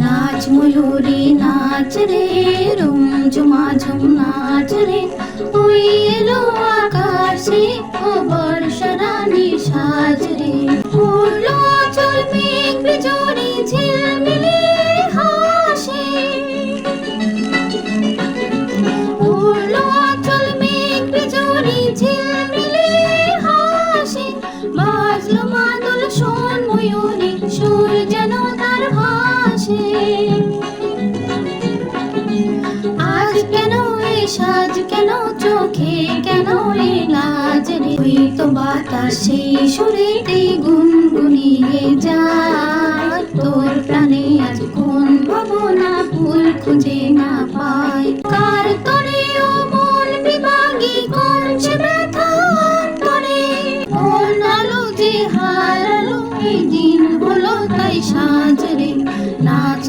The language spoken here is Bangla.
নাচ ময়ূরী নাচ রে, রুমঝুমা ঝুম নাচ রে, ওই এলো আকাশে ও বর্ষা রানী সাজ রে। উড়লো আঁচল মেঘ বিজুরি ঝিলমিলে হাসে, উড়লো আঁচল মেঘ বিজুরি ঝিলমিলে হাসে, বাজলো মাদল শোন ময়ূরী সুর যেন তার ভাসে। আজ কেন এই সাজ, কেন চোখে কেন এই লাজ রে, ওই তো বাতাসে সুরেতে গুনগুনিয়ে যায়, তোর প্রাণে আজ কোন ভাবনা ফুল খুঁজে না পায়। কার তরে ও মন বিভাগী করছে ব্যথা অন্তরে, মন আলো যে হারালো এই দিন হলো তাই সাজ রে। নাচ